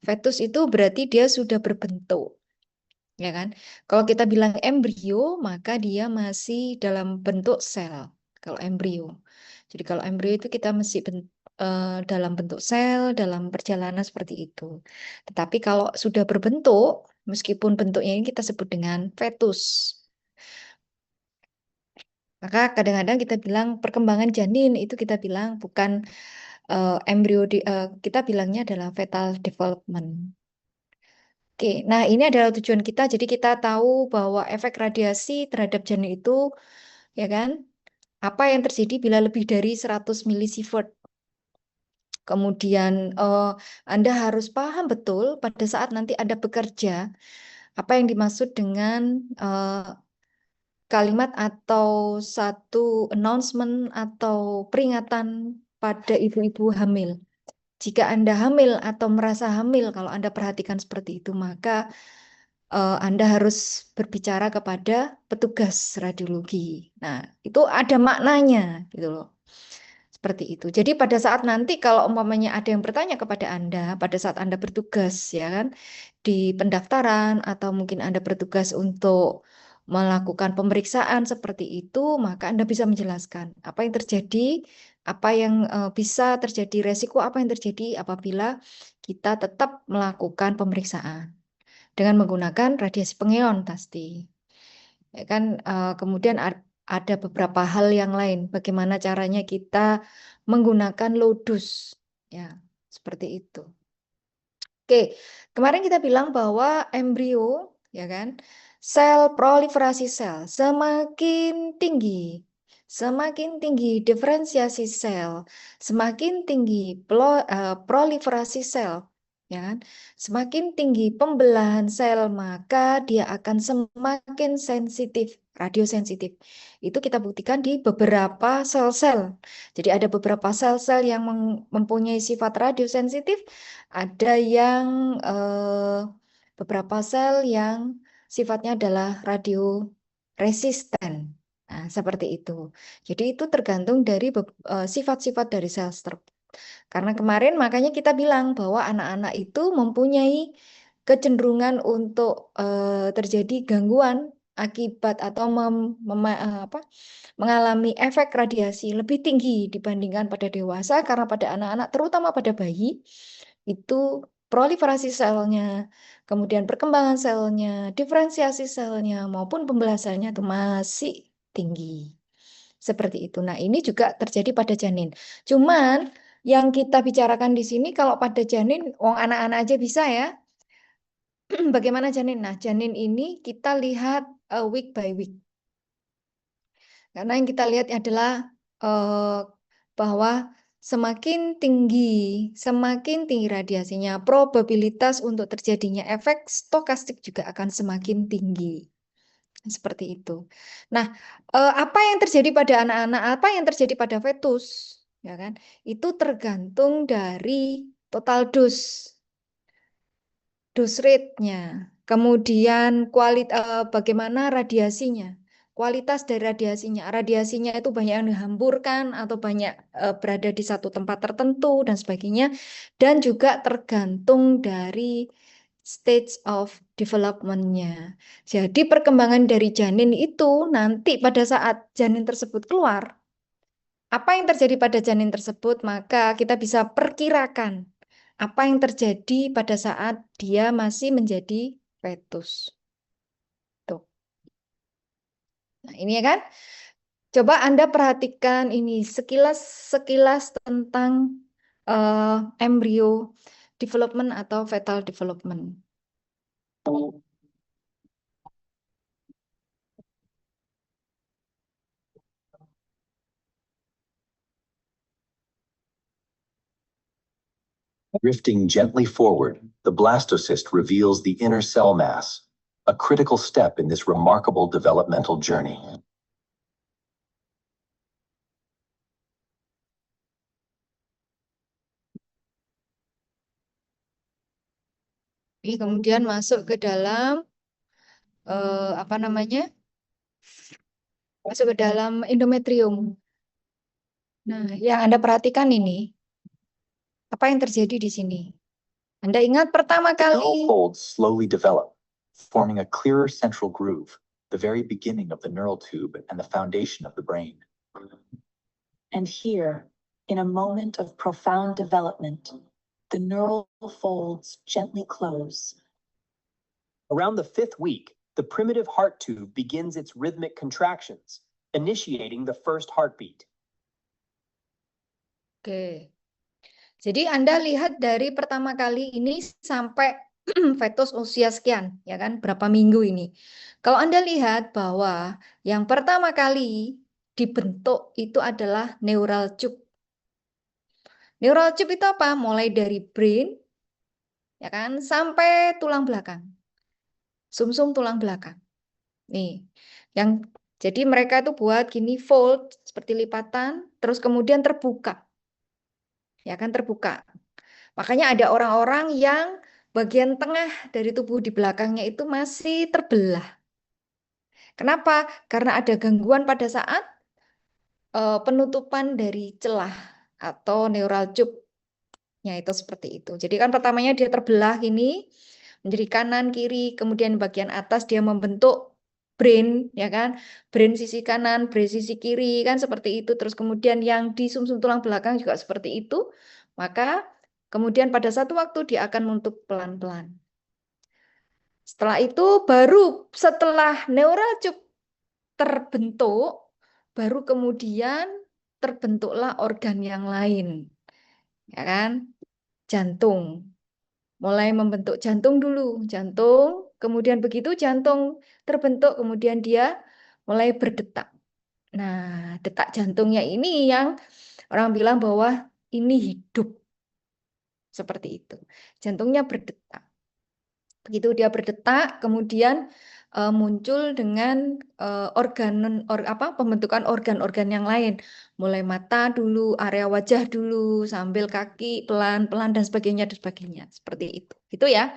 Fetus itu berarti dia sudah berbentuk, ya kan? Kalau kita bilang embrio, maka dia masih dalam bentuk sel. Kalau embrio. Jadi kalau embrio itu kita masih dalam bentuk sel, dalam perjalanan seperti itu. Tetapi kalau sudah berbentuk, meskipun bentuknya ini kita sebut dengan fetus. Maka kadang-kadang kita bilang perkembangan janin itu kita bilang bukan embrio, kita bilangnya adalah fetal development. Oke, nah ini adalah tujuan kita. Jadi kita tahu bahwa efek radiasi terhadap janin itu, ya kan, apa yang terjadi bila lebih dari 100 milisievert. Kemudian Anda harus paham betul pada saat nanti Anda bekerja, apa yang dimaksud dengan kalimat atau satu announcement atau peringatan pada ibu-ibu hamil. Jika Anda hamil atau merasa hamil, kalau Anda perhatikan seperti itu, maka Anda harus berbicara kepada petugas radiologi. Nah, itu ada maknanya, gitu loh. Seperti itu. Jadi pada saat nanti kalau umpamanya ada yang bertanya kepada Anda, pada saat Anda bertugas, ya kan, di pendaftaran atau mungkin Anda bertugas untuk melakukan pemeriksaan seperti itu, maka Anda bisa menjelaskan apa yang terjadi, apa yang bisa terjadi, resiko apa yang terjadi apabila kita tetap melakukan pemeriksaan dengan menggunakan radiasi pengeon pasti. Ya kan, kemudian ada beberapa hal yang lain. Bagaimana caranya kita menggunakan lodus, ya seperti itu. Oke, kemarin kita bilang bahwa embrio, ya kan, sel proliferasi sel semakin tinggi diferensiasi sel, semakin tinggi proliferasi sel, ya kan, semakin tinggi pembelahan sel, maka dia akan semakin sensitif, radiosensitif. Itu kita buktikan di beberapa sel-sel. Jadi ada beberapa sel-sel yang mempunyai sifat radiosensitif, ada yang beberapa sel yang sifatnya adalah radio resisten. Nah, seperti itu. Jadi itu tergantung dari sifat-sifat dari sel strep. Karena kemarin makanya kita bilang bahwa anak-anak itu mempunyai kecenderungan untuk terjadi gangguan akibat atau mengalami efek radiasi lebih tinggi dibandingkan pada dewasa, karena pada anak-anak terutama pada bayi itu proliferasi selnya, kemudian perkembangan selnya, diferensiasi selnya maupun pembelasannya itu masih tinggi. Seperti itu. Nah, ini juga terjadi pada janin. Cuman yang kita bicarakan di sini kalau pada janin, wong anak-anak aja bisa ya. Bagaimana janin? Nah, janin ini kita lihat week by week. Karena yang kita lihat adalah bahwa semakin tinggi radiasinya, probabilitas untuk terjadinya efek stokastik juga akan semakin tinggi. Seperti itu. Nah, apa yang terjadi pada anak-anak, apa yang terjadi pada fetus, ya kan? Itu tergantung dari total dose rate-nya, kemudian bagaimana radiasinya, kualitas dari radiasinya. Radiasinya itu banyak yang dihamburkan atau banyak berada di satu tempat tertentu dan sebagainya, dan juga tergantung dari stage of development-nya. Jadi perkembangan dari janin itu nanti pada saat janin tersebut keluar, apa yang terjadi pada janin tersebut, maka kita bisa perkirakan apa yang terjadi pada saat dia masih menjadi fetus. Tuh. Nah, ini ya kan? Coba Anda perhatikan ini sekilas tentang embrio development atau fetal development. Drifting gently forward, the blastocyst reveals the inner cell mass, a critical step in this remarkable developmental journey. Ini kemudian masuk ke dalam apa namanya? Masuk ke dalam endometrium. Nah, yang Anda perhatikan ini, apa yang terjadi di sini? Anda ingat pertama Neural kali folds slowly develop, forming a clearer central groove, the very beginning of the neural tube and the foundation of the brain. And here, in a moment of profound development, the neural folds gently close. Around the 5th week, the primitive heart tube begins its rhythmic contractions, initiating the first heartbeat. Oke. Jadi Anda lihat dari pertama kali ini sampai fetus usia sekian, ya kan? Berapa minggu ini. Kalau Anda lihat bahwa yang pertama kali dibentuk itu adalah neural tube. Neural tube itu apa? Mulai dari brain, ya kan, sampai tulang belakang. Sumsum tulang belakang. Nih, yang jadi mereka itu buat gini fold seperti lipatan, terus kemudian terbuka. Ya kan terbuka. Makanya ada orang-orang yang bagian tengah dari tubuh di belakangnya itu masih terbelah. Kenapa? Karena ada gangguan pada saat penutupan dari celah atau neural tube-nya itu seperti itu. Jadi kan pertamanya dia terbelah ini menjadi kanan kiri, kemudian bagian atas dia membentuk brain, ya kan? Brain sisi kanan, brain sisi kiri kan seperti itu. Terus kemudian yang di sumsum tulang belakang juga seperti itu. Maka kemudian pada satu waktu dia akan menutup pelan-pelan. Setelah itu baru setelah neural tube terbentuk, baru kemudian terbentuklah organ yang lain. Ya kan? Jantung. Mulai membentuk jantung dulu, jantung, kemudian begitu jantung terbentuk, kemudian dia mulai berdetak. Nah, detak jantungnya ini yang orang bilang bahwa ini hidup. Seperti itu. Jantungnya berdetak. Begitu dia berdetak, kemudian muncul dengan pembentukan organ-organ yang lain. Mulai mata dulu, area wajah dulu, sambil kaki, pelan-pelan, dan sebagainya, dan sebagainya. Seperti itu. Gitu ya.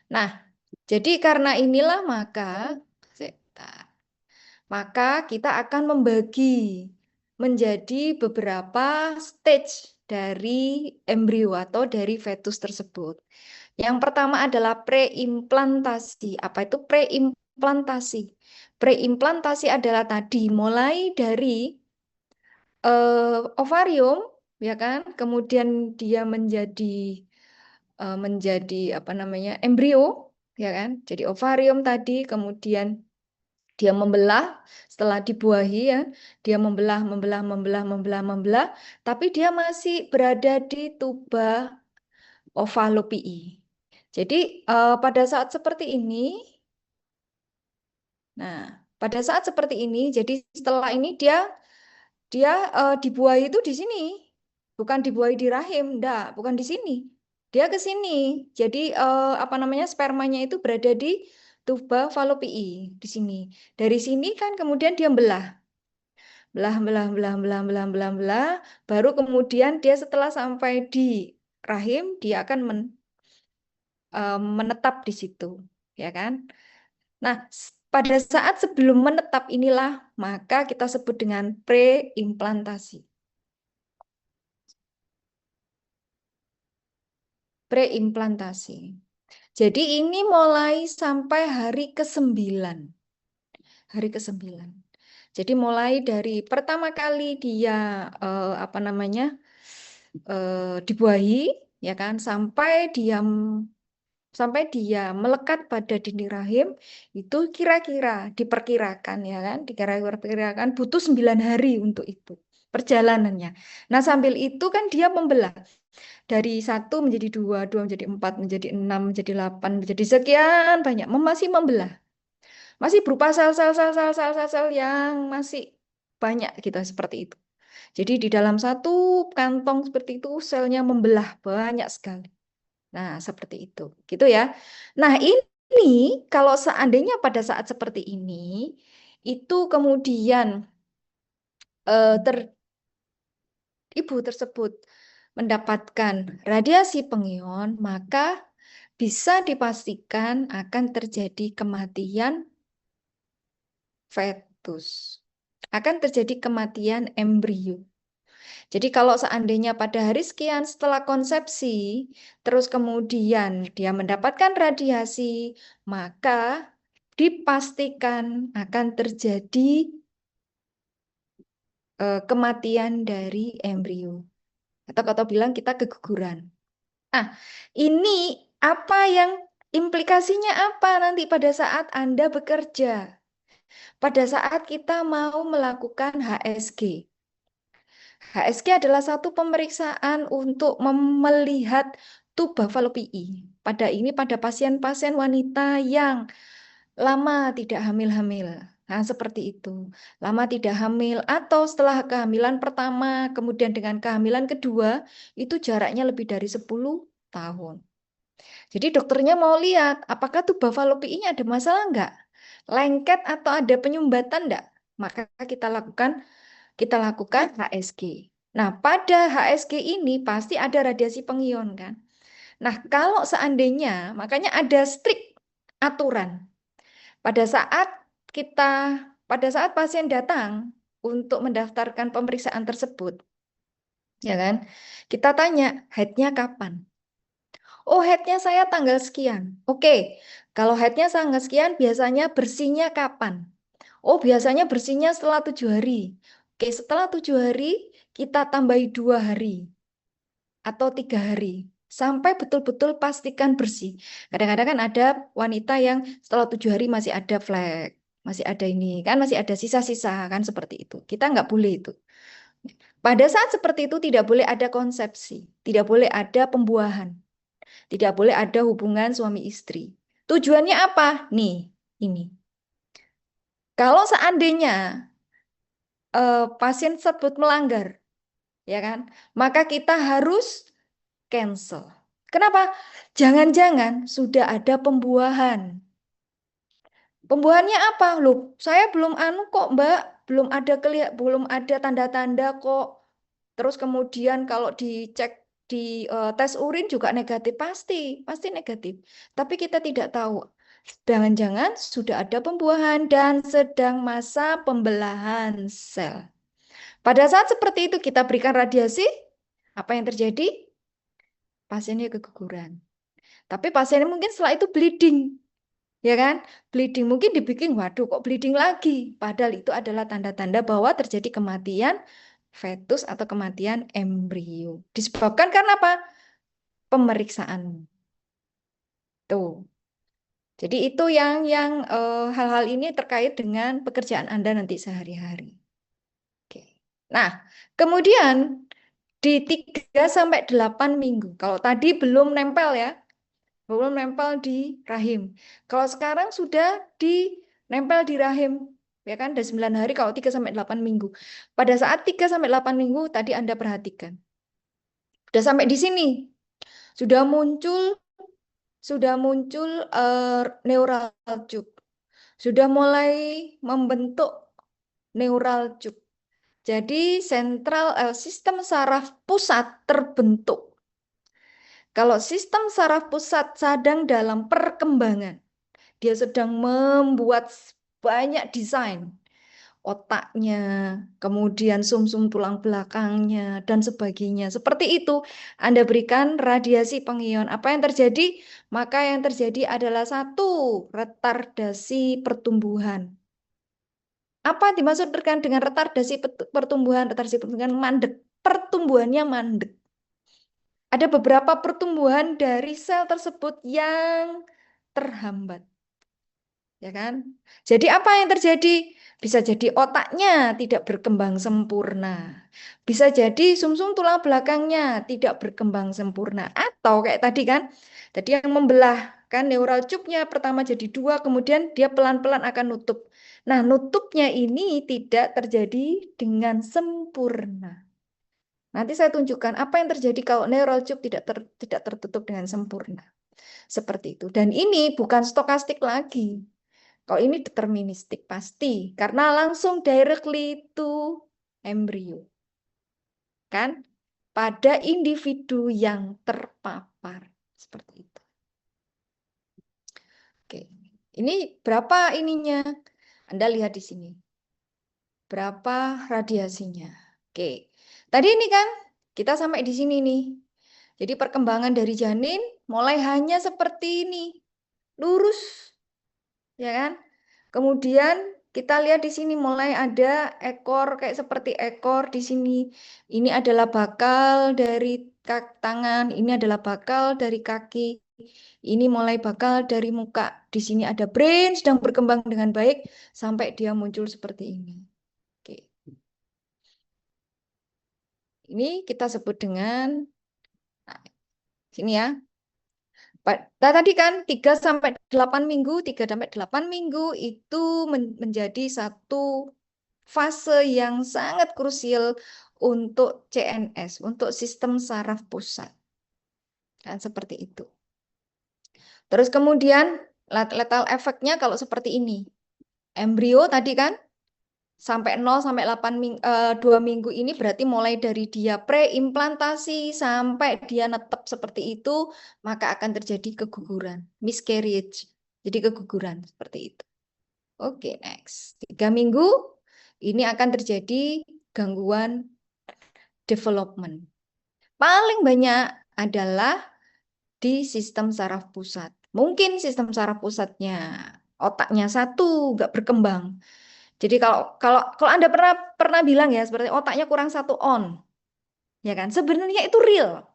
Nah, jadi karena inilah maka kita akan membagi menjadi beberapa stage dari embrio atau dari fetus tersebut. Yang pertama adalah preimplantasi. Apa itu preimplantasi? Preimplantasi adalah tadi mulai dari ovarium, ya kan? Kemudian dia menjadi apa namanya embrio, ya kan? Jadi ovarium tadi, kemudian dia membelah setelah dibuahi ya, dia membelah, tapi dia masih berada di tuba ovalopii. Jadi pada saat seperti ini, jadi setelah ini dia dibuahi itu di sini, bukan dibuahi di rahim, enggak, bukan di sini, dia ke sini. Jadi apa namanya spermanya itu berada di tuba falopii di sini. Dari sini kan kemudian dia belah, baru kemudian dia setelah sampai di rahim dia akan menetap di situ, ya kan? Nah, pada saat sebelum menetap inilah maka kita sebut dengan preimplantasi. Preimplantasi. Jadi ini mulai sampai hari ke-9. Hari ke-9. Jadi mulai dari pertama kali dia apa namanya dibuahi, ya kan, sampai dia melekat pada dinding rahim itu kira-kira diperkirakan, ya kan, diperkirakan butuh 9 hari untuk itu perjalanannya. Nah, sambil itu kan dia membelah dari 1 menjadi 2, 2 menjadi 4, menjadi 6, menjadi 8, menjadi sekian banyak, masih membelah. Masih berupa sel-sel yang masih banyak gitu seperti itu. Jadi di dalam satu kantong seperti itu selnya membelah banyak sekali. Nah, seperti itu. Gitu ya. Nah, ini kalau seandainya pada saat seperti ini itu kemudian ibu tersebut mendapatkan radiasi pengion, maka bisa dipastikan akan terjadi kematian fetus. Akan terjadi kematian embrio. Jadi kalau seandainya pada hari sekian setelah konsepsi, terus kemudian dia mendapatkan radiasi, maka dipastikan akan terjadi kematian dari embrio. Atau kalau bilang kita keguguran. Nah, ini apa yang implikasinya apa nanti pada saat Anda bekerja? Pada saat kita mau melakukan HSG. HSG adalah satu pemeriksaan untuk melihat tuba fallopi. Pada pasien-pasien wanita yang lama tidak hamil-hamil. Nah, seperti itu. Lama tidak hamil atau setelah kehamilan pertama, kemudian dengan kehamilan kedua, itu jaraknya lebih dari 10 tahun. Jadi dokternya mau lihat apakah tuba fallopi-nya ada masalah enggak? Lengket atau ada penyumbatan enggak? Maka kita lakukan HSG. Nah, pada HSG ini pasti ada radiasi pengion kan. Nah, kalau seandainya, makanya ada strict aturan. Pada saat pasien datang untuk mendaftarkan pemeriksaan tersebut, ya kan? Kita tanya, headnya kapan? Oh, headnya saya tanggal sekian. Oke, kalau headnya tanggal sekian, biasanya bersihnya kapan? Oh, biasanya bersihnya setelah 7 hari. Oke, setelah 7 hari, kita tambahi 2 hari atau 3 hari. Sampai betul-betul pastikan bersih. Kadang-kadang kan ada wanita yang setelah 7 hari masih ada flek, masih ada ini, kan masih ada sisa-sisa, kan seperti itu. Kita nggak boleh itu. Pada saat seperti itu tidak boleh ada konsepsi, tidak boleh ada pembuahan, tidak boleh ada hubungan suami istri. Tujuannya apa? Nih, ini. Kalau seandainya pasien tersebut melanggar, ya kan? Maka kita harus cancel. Kenapa? Jangan-jangan sudah ada pembuahan. Pembuahannya apa? Loh, saya belum kok, Mbak. Belum ada tanda-tanda kok. Terus kemudian kalau dicek di tes urin juga negatif, pasti negatif. Tapi kita tidak tahu. Jangan-jangan sudah ada pembuahan dan sedang masa pembelahan sel. Pada saat seperti itu kita berikan radiasi, apa yang terjadi? Pasiennya keguguran. Tapi pasiennya mungkin setelah itu bleeding, ya kan? Bleeding mungkin dibikin, waduh kok bleeding lagi. Padahal itu adalah tanda-tanda bahwa terjadi kematian fetus atau kematian embrio. Disebabkan karena apa? Pemeriksaan. Tuh. Jadi itu yang hal-hal ini terkait dengan pekerjaan Anda nanti sehari-hari. Oke. Nah, kemudian di 3 sampai 8 minggu. Kalau tadi belum nempel ya, belum nempel di rahim. Kalau sekarang sudah nempel di rahim, ya kan? Ada 9 hari kalau 3 sampai 8 minggu. Pada saat 3 sampai 8 minggu tadi Anda perhatikan. Sudah sampai di sini. Sudah muncul neural tube. Sudah mulai membentuk neural tube. Jadi sistem saraf pusat terbentuk. Kalau sistem saraf pusat sedang dalam perkembangan, dia sedang membuat banyak desain otaknya, kemudian sumsum tulang belakangnya, dan sebagainya. Seperti itu, Anda berikan radiasi pengion. Apa yang terjadi? Maka yang terjadi adalah satu, retardasi pertumbuhan. Apa dimaksud dengan retardasi pertumbuhan? Retardasi pertumbuhan mandek. Pertumbuhannya mandek. Ada beberapa pertumbuhan dari sel tersebut yang terhambat. Ya kan? Jadi apa yang terjadi? Bisa jadi otaknya tidak berkembang sempurna. Bisa jadi sumsum tulang belakangnya tidak berkembang sempurna. Atau kayak tadi kan, tadi yang membelah kan neural tube-nya pertama jadi 2, kemudian dia pelan-pelan akan nutup. Nah, nutupnya ini tidak terjadi dengan sempurna. Nanti saya tunjukkan apa yang terjadi kalau neural tube tidak tertutup dengan sempurna. Seperti itu. Dan ini bukan stokastik lagi. Kalau ini deterministik pasti, karena langsung directly to embrio. Kan? Pada individu yang terpapar. Seperti itu. Oke. Ini berapa ininya? Anda lihat di sini. Berapa radiasinya? Oke. Tadi ini kan kita sampai di sini nih. Jadi perkembangan dari janin mulai hanya seperti ini, lurus, ya kan? Kemudian kita lihat di sini mulai ada ekor kayak seperti ekor di sini. Ini adalah bakal dari tangan, ini adalah bakal dari kaki. Ini mulai bakal dari muka. Di sini ada brain sedang berkembang dengan baik sampai dia muncul seperti ini. Oke. Ini kita sebut dengan sini ya. Tadi kan 3 sampai 8 minggu, 3 sampai 8 minggu itu menjadi satu fase yang sangat krusial untuk CNS, untuk sistem saraf pusat. Kan seperti itu. Terus kemudian lethal efeknya kalau seperti ini. Embrio tadi kan sampai 0 sampai 2 minggu ini berarti mulai dari dia preimplantasi sampai dia netep seperti itu, maka akan terjadi keguguran, miscarriage. Jadi keguguran seperti itu. Oke, next. 3 minggu ini akan terjadi gangguan development. Paling banyak adalah di sistem saraf pusat. Mungkin sistem saraf pusatnya otaknya satu nggak berkembang. Jadi kalau Anda pernah bilang ya seperti otaknya kurang 1 on, ya kan? Sebenarnya itu real.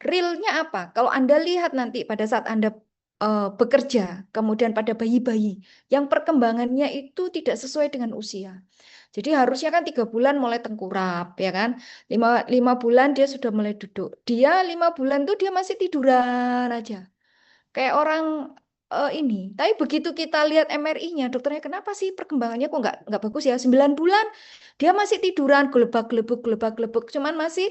Realnya apa? Kalau Anda lihat nanti pada saat Anda bekerja, kemudian pada bayi-bayi yang perkembangannya itu tidak sesuai dengan usia. Jadi harusnya kan 3 bulan mulai tengkurap, ya kan? 5 bulan dia sudah mulai duduk. Dia 5 bulan tuh dia masih tiduran aja. Kayak orang ini. Tapi begitu kita lihat MRI-nya, dokternya kenapa sih perkembangannya kok nggak bagus ya? 9 bulan dia masih tiduran, gelebak-gelebuk, cuman masih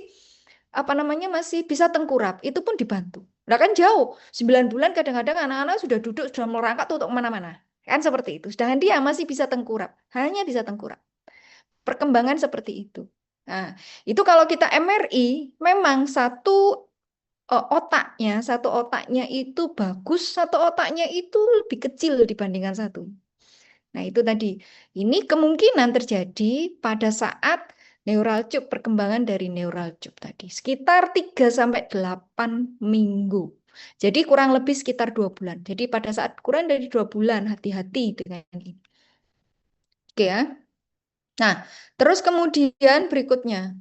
apa namanya masih bisa tengkurap. Itu pun dibantu. Nah kan jauh. 9 bulan kadang-kadang anak-anak sudah duduk, sudah merangkak tuh untuk kemana-mana. Kan seperti itu. Sedangkan dia masih bisa tengkurap. Hanya bisa tengkurap. Perkembangan seperti itu. Nah, itu kalau kita MRI, memang satu otaknya itu bagus, satu otaknya itu lebih kecil dibandingkan satu. Nah, itu tadi. Ini kemungkinan terjadi pada saat neural tube, perkembangan dari neural tube tadi. Sekitar 3 sampai 8 minggu. Jadi kurang lebih sekitar 2 bulan. Jadi pada saat kurang dari 2 bulan, hati-hati dengan ini. Oke ya. Nah, terus kemudian berikutnya.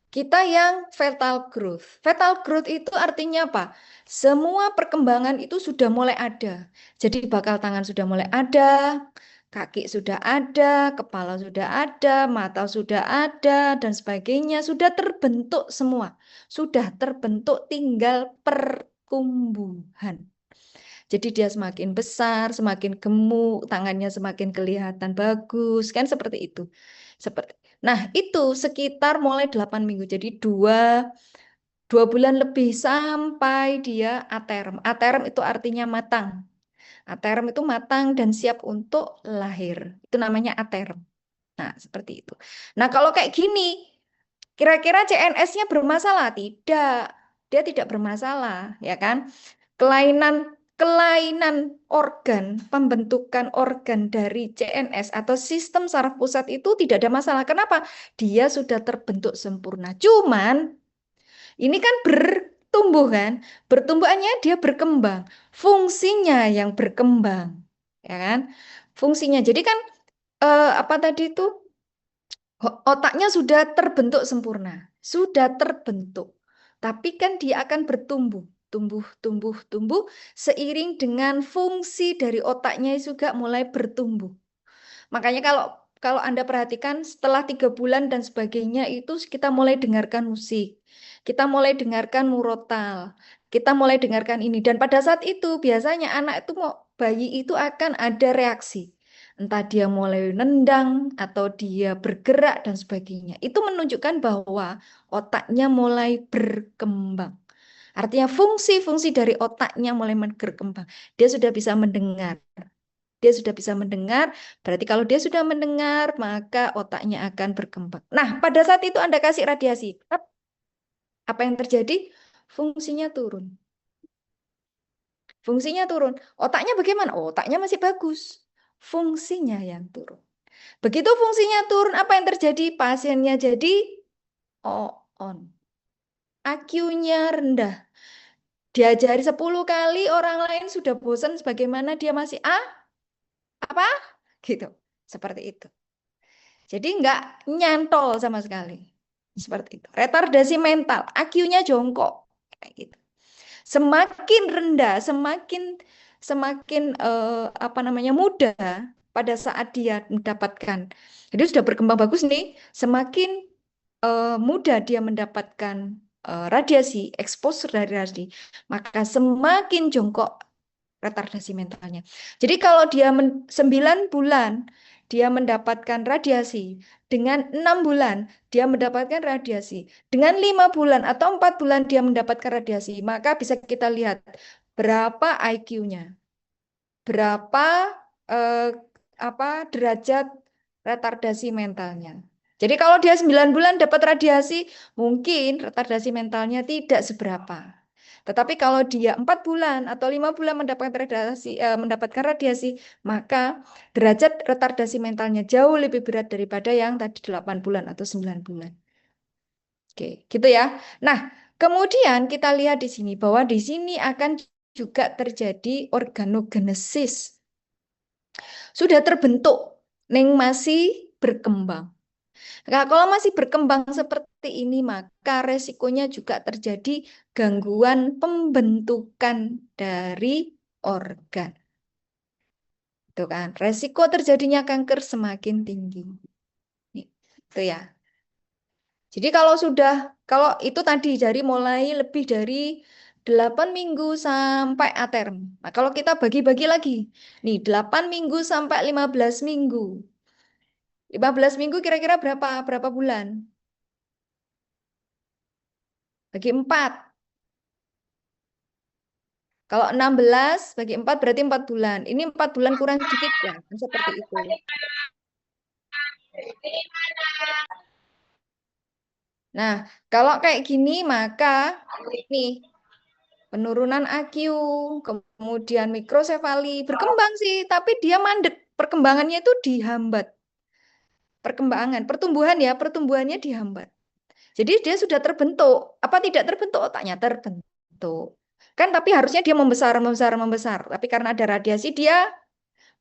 Kita yang fetal growth. Fetal growth itu artinya apa? Semua perkembangan itu sudah mulai ada. Jadi bakal tangan sudah mulai ada, kaki sudah ada, kepala sudah ada, mata sudah ada, dan sebagainya. Sudah terbentuk semua. Sudah terbentuk, tinggal pertumbuhan. Jadi dia semakin besar, semakin gemuk, tangannya semakin kelihatan bagus, kan seperti itu. Nah, itu sekitar mulai 8 minggu. Jadi 2 bulan lebih sampai dia aterm. Aterm itu artinya matang. Aterm itu matang dan siap untuk lahir. Itu namanya aterm. Nah, seperti itu. Nah, kalau kayak gini, kira-kira CNS-nya bermasalah? Tidak. Dia tidak bermasalah, ya kan? Kelainan organ, pembentukan organ dari CNS atau sistem saraf pusat itu tidak ada masalah. Kenapa? Dia sudah terbentuk sempurna. Cuman ini kan bertumbuh kan? Bertumbuhannya dia berkembang. Fungsinya yang berkembang. Ya kan? Fungsinya. Jadi kan apa tadi itu? Otaknya sudah terbentuk sempurna. Sudah terbentuk. Tapi kan dia akan bertumbuh. Tumbuh seiring dengan fungsi dari otaknya juga mulai bertumbuh. Makanya kalau Anda perhatikan setelah 3 bulan dan sebagainya itu kita mulai dengarkan musik. Kita mulai dengarkan murotal. Kita mulai dengarkan ini. Dan pada saat itu biasanya anak itu bayi itu akan ada reaksi. Entah dia mulai nendang atau dia bergerak dan sebagainya. Itu menunjukkan bahwa otaknya mulai berkembang. Artinya fungsi-fungsi dari otaknya mulai berkembang. Dia sudah bisa mendengar. Dia sudah bisa mendengar, berarti kalau dia sudah mendengar, maka otaknya akan berkembang. Nah, pada saat itu Anda kasih radiasi. Apa yang terjadi? Fungsinya turun. Fungsinya turun. Otaknya bagaimana? Otaknya masih bagus. Fungsinya yang turun. Begitu fungsinya turun, apa yang terjadi? Pasiennya jadi on. IQ-nya rendah. Diajari 10 kali, orang lain sudah bosan, sebagaimana dia masih apa? Gitu. Seperti itu. Jadi nggak nyantol sama sekali. Seperti itu. Retardasi mental, IQ-nya jongkok. Kayak gitu. Semakin rendah, semakin semakin apa namanya muda pada saat dia mendapatkan. Jadi sudah berkembang bagus nih, semakin mudah dia mendapatkan radiasi, exposure dari radiasi, maka semakin jongkok retardasi mentalnya. Jadi kalau dia 9 bulan dia mendapatkan radiasi, dengan 6 bulan dia mendapatkan radiasi, dengan 5 bulan atau 4 bulan dia mendapatkan radiasi, maka bisa kita lihat berapa IQ-nya, berapa eh, apa derajat retardasi mentalnya. Jadi kalau dia 9 bulan dapat radiasi, mungkin retardasi mentalnya tidak seberapa. Tetapi kalau dia 4 bulan atau 5 bulan mendapatkan radiasi, maka derajat retardasi mentalnya jauh lebih berat daripada yang tadi 8 bulan atau 9 bulan. Oke, gitu ya. Nah, kemudian kita lihat di sini bahwa di sini akan juga terjadi organogenesis. Sudah terbentuk, Neng masih berkembang. Nah, kalau masih berkembang seperti ini, maka resikonya juga terjadi gangguan pembentukan dari organ. Itu kan, resiko terjadinya kanker semakin tinggi. Nih, itu ya. Jadi kalau itu tadi dari mulai lebih dari 8 minggu sampai aterm. Nah, kalau kita bagi-bagi lagi, nih 8 minggu sampai 15 minggu. 15 minggu kira-kira berapa bulan? Bagi 4. Kalau 16 bagi 4 berarti 4 bulan. Ini 4 bulan kurang sedikit ya, kan seperti itu. Nah, kalau kayak gini maka nih penurunan IQ, kemudian mikrosefali berkembang sih, tapi dia mandek. Perkembangannya itu dihambat. Pertumbuhan ya, pertumbuhannya dihambat. Jadi dia sudah terbentuk. Apa tidak terbentuk? Otaknya terbentuk. Kan tapi harusnya dia membesar, membesar, membesar. Tapi karena ada radiasi dia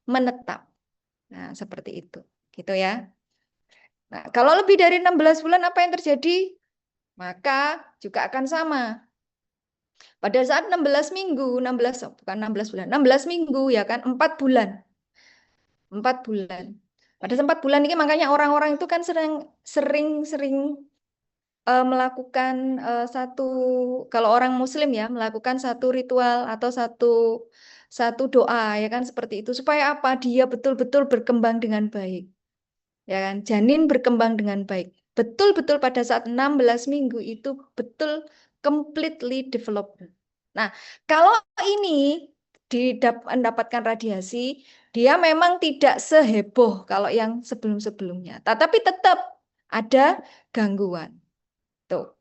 menetap. Nah, seperti itu. Gitu ya. Nah, kalau lebih dari 16 bulan apa yang terjadi? Maka juga akan sama. Pada saat 16 minggu, 16 bukan 16 bulan, 16 minggu ya kan, 4 bulan. 4 bulan. Pada 4 bulan ini makanya orang-orang itu kan sering melakukan satu, kalau orang Muslim ya, melakukan satu ritual atau satu doa ya kan seperti itu supaya apa? Dia betul-betul berkembang dengan baik. Ya kan? Janin berkembang dengan baik. Betul-betul pada saat 16 minggu itu betul completely developed. Nah, kalau ini mendapatkan radiasi, dia memang tidak seheboh kalau yang sebelum-sebelumnya. Tetapi tetap ada gangguan. Tuh.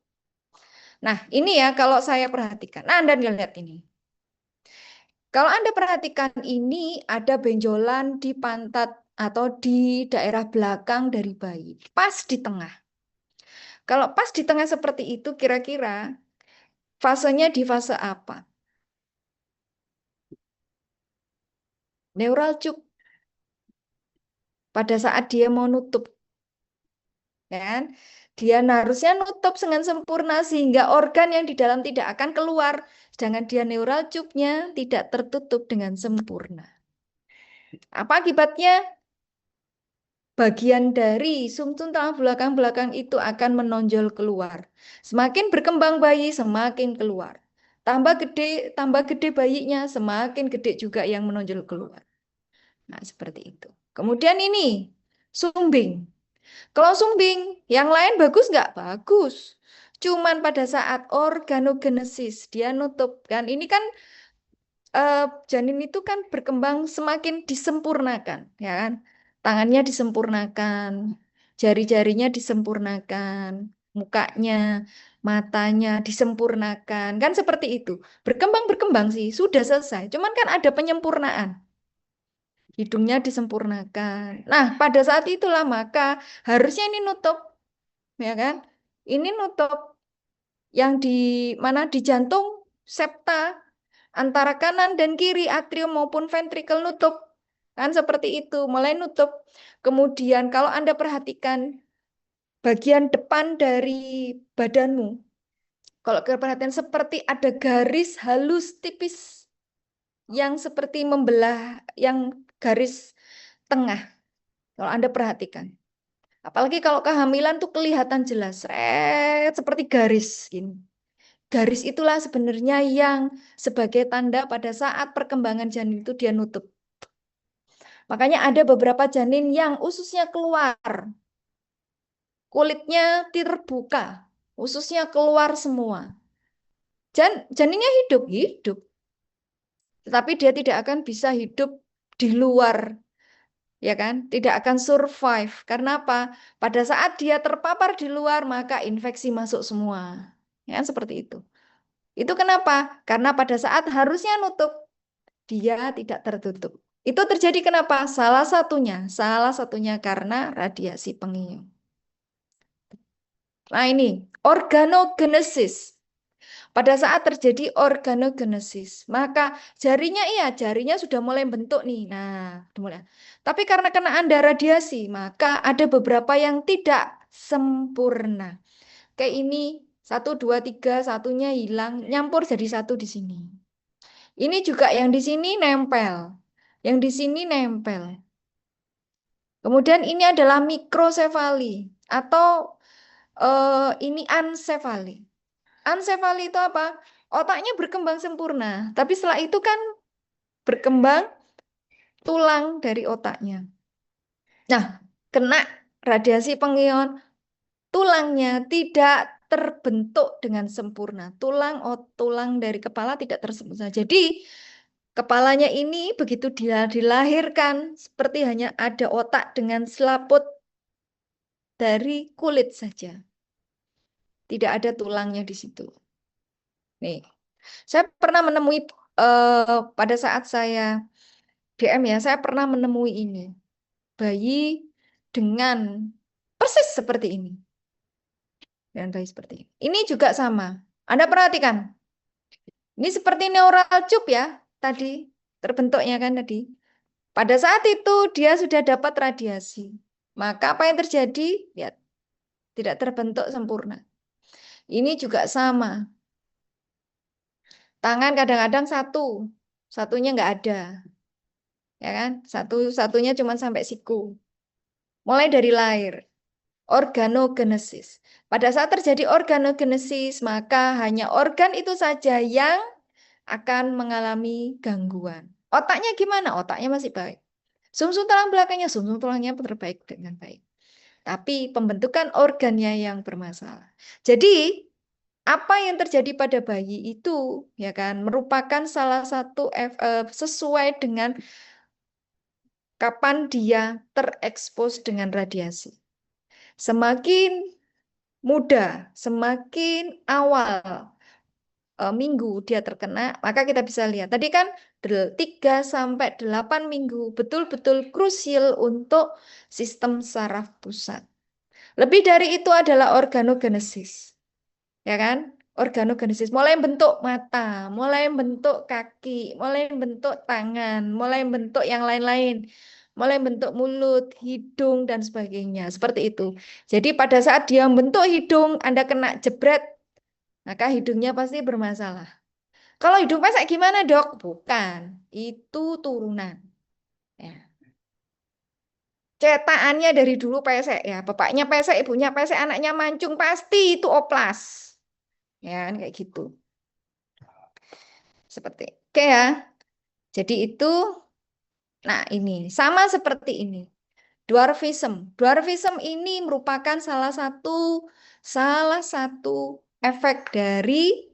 Nah, ini ya kalau saya perhatikan. Nah, Anda lihat ini. Kalau Anda perhatikan ini ada benjolan di pantat atau di daerah belakang dari bayi, pas di tengah. Kalau pas di tengah seperti itu, kira-kira fasenya di fase apa? Neural tube. Pada saat dia mau nutup. Kan? Dia harusnya nutup dengan sempurna sehingga organ yang di dalam tidak akan keluar. Sedangkan dia neural tube-nya tidak tertutup dengan sempurna. Apa akibatnya? Bagian dari sumsum tulang belakang-belakang itu akan menonjol keluar. Semakin berkembang bayi, semakin keluar. Tambah gede bayinya, semakin gede juga yang menonjol keluar. Nah, seperti itu. Kemudian ini, sumbing. Kalau sumbing, yang lain bagus nggak? Bagus. Cuman pada saat organogenesis, dia nutup. Kan ini kan janin itu kan berkembang semakin disempurnakan, ya kan? Tangannya disempurnakan, jari-jarinya disempurnakan, mukanya, matanya disempurnakan, kan seperti itu. Berkembang sih, sudah selesai. Cuman kan ada penyempurnaan. hidungnya disempurnakan. Nah, pada saat itulah maka harusnya ini nutup, ya kan? Ini nutup yang di mana di jantung septa antara kanan dan kiri atrium maupun ventricle nutup. Kan seperti itu, mulai nutup. Kemudian kalau Anda perhatikan bagian depan dari badanmu, kalau perhatian seperti ada garis halus tipis yang seperti membelah, yang garis tengah. Kalau Anda perhatikan. Apalagi kalau kehamilan tuh kelihatan jelas, seperti garis gini. Garis itulah sebenarnya yang sebagai tanda pada saat perkembangan janin itu dia nutup. Makanya ada beberapa janin yang ususnya keluar, kulitnya terbuka, ususnya keluar semua. Janinnya hidup, hidup. Tetapi dia tidak akan bisa hidup di luar, ya kan? Tidak akan survive. Karena apa? Pada saat dia terpapar di luar, maka infeksi masuk semua. Ya kan seperti itu. Itu kenapa? Karena pada saat harusnya nutup, dia tidak tertutup. Itu terjadi kenapa? Salah satunya karena radiasi pengium. Nah ini, organogenesis. Pada saat terjadi organogenesis, maka jarinya sudah mulai bentuk nih. Nah, sudah mulai. Tapi karena kena Anda radiasi, maka ada beberapa yang tidak sempurna. Kayak ini, 1, 2, 3, satunya hilang, nyampur jadi satu di sini. Ini juga yang di sini nempel. Yang di sini nempel. Kemudian ini adalah mikrosefali atau ini ansefali. Ansefali itu apa? Otaknya berkembang sempurna, tapi setelah itu kan berkembang tulang dari otaknya. Nah, kena radiasi pengion, tulangnya tidak terbentuk dengan sempurna. Tulang dari kepala tidak tersempurna. Jadi kepalanya ini begitu dia dilahirkan seperti hanya ada otak dengan selaput dari kulit saja. Tidak ada tulangnya di situ. Nih, saya pernah menemui pada saat saya DM ya, saya pernah menemui ini. Bayi dengan persis seperti ini. Dan bayi seperti ini. Ini juga sama. Anda perhatikan. Ini seperti neural tube ya, tadi terbentuknya kan tadi. Pada saat itu dia sudah dapat radiasi. Maka apa yang terjadi? Lihat, tidak terbentuk sempurna. Ini juga sama. Tangan kadang-kadang satunya nggak ada. Ya kan? Satunya cuma sampai siku. Mulai dari lahir. Organogenesis. Pada saat terjadi organogenesis, maka hanya organ itu saja yang akan mengalami gangguan. Otaknya gimana? Otaknya masih baik. Sumsum tulang belakangnya, sumsum tulangnya terbaik dengan baik. Tapi pembentukan organnya yang bermasalah. Jadi, apa yang terjadi pada bayi itu, ya kan, merupakan salah satu sesuai dengan kapan dia terekspos dengan radiasi. Semakin muda, semakin awal minggu dia terkena, maka kita bisa lihat. Tadi kan 3 sampai 8 minggu betul-betul krusial untuk sistem saraf pusat. Lebih dari itu adalah organogenesis. Ya kan? Organogenesis mulai bentuk mata, mulai bentuk kaki, mulai bentuk tangan, mulai bentuk yang lain-lain, mulai bentuk mulut, hidung dan sebagainya. Seperti itu. Jadi pada saat dia membentuk hidung, Anda kena jebret, maka hidungnya pasti bermasalah. Kalau hidung pesek gimana, Dok? Bukan, itu turunan. Ya. Cetakannya dari dulu pesek ya. Bapaknya pesek, ibunya pesek, anaknya mancung, pasti itu oplas. Ya, kan kayak gitu. Seperti oke ya. Jadi itu nah ini sama seperti ini. Dwarfism. Dwarfism ini merupakan salah satu efek dari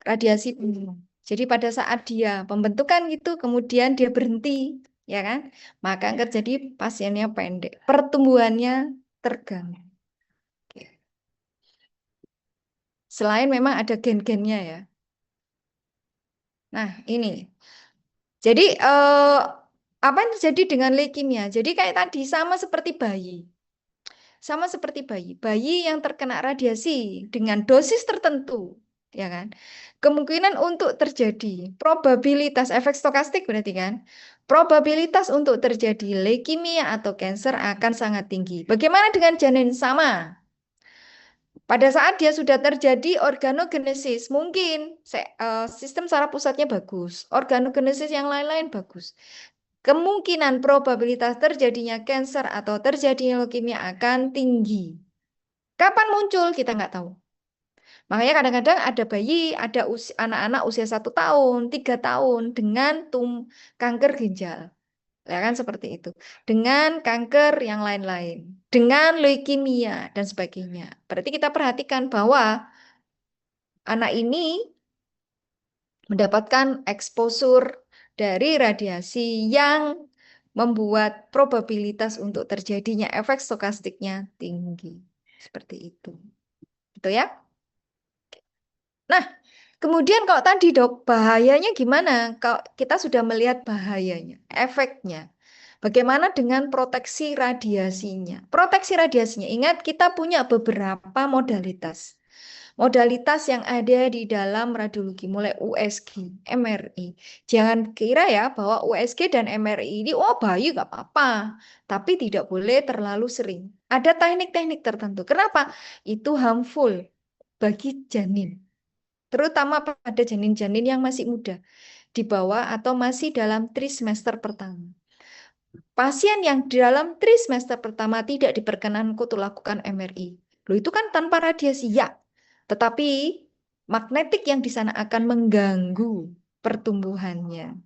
radiasi pengium. Jadi pada saat dia pembentukan gitu, kemudian dia berhenti, ya kan? Maka akan terjadi pasiennya pendek, pertumbuhannya terganggu. Selain memang ada gen-gennya ya. Nah, ini Jadi apa yang terjadi dengan leukemia? Jadi kayak tadi sama seperti bayi. Sama seperti bayi. Bayi yang terkena radiasi dengan dosis tertentu, ya kan? Kemungkinan untuk terjadi probabilitas efek stokastik berarti kan? Probabilitas untuk terjadi leukemia atau kanker akan sangat tinggi. Bagaimana dengan janin? Sama. Pada saat dia sudah terjadi organogenesis, mungkin sistem saraf pusatnya bagus, organogenesis yang lain-lain bagus. Kemungkinan probabilitas terjadinya kanker atau terjadinya leukemia akan tinggi. Kapan muncul? Kita nggak tahu. Makanya kadang-kadang ada bayi, ada anak-anak usia 1 tahun, 3 tahun dengan kanker ginjal. Ya kan seperti itu. Dengan kanker yang lain-lain. Dengan leukemia dan sebagainya. Berarti kita perhatikan bahwa anak ini mendapatkan eksposur dari radiasi yang membuat probabilitas untuk terjadinya efek stokastiknya tinggi. Seperti itu. Gitu ya. Nah, kemudian kalau tadi dok, bahayanya gimana? Kalau kita sudah melihat bahayanya, efeknya. Bagaimana dengan proteksi radiasinya? Proteksi radiasinya, ingat kita punya beberapa modalitas. Modalitas yang ada di dalam radiologi, mulai USG, MRI. Jangan kira ya bahwa USG dan MRI ini, oh bayi nggak apa-apa. Tapi tidak boleh terlalu sering. Ada teknik-teknik tertentu. Kenapa? Itu harmful bagi janin. Terutama pada janin-janin yang masih muda, di bawah atau masih dalam trimester pertama. Pasien yang di dalam trimester pertama tidak diperkenankan untuk lakukan MRI. Loh itu kan tanpa radiasi, ya. Tetapi magnetik yang di sana akan mengganggu pertumbuhannya.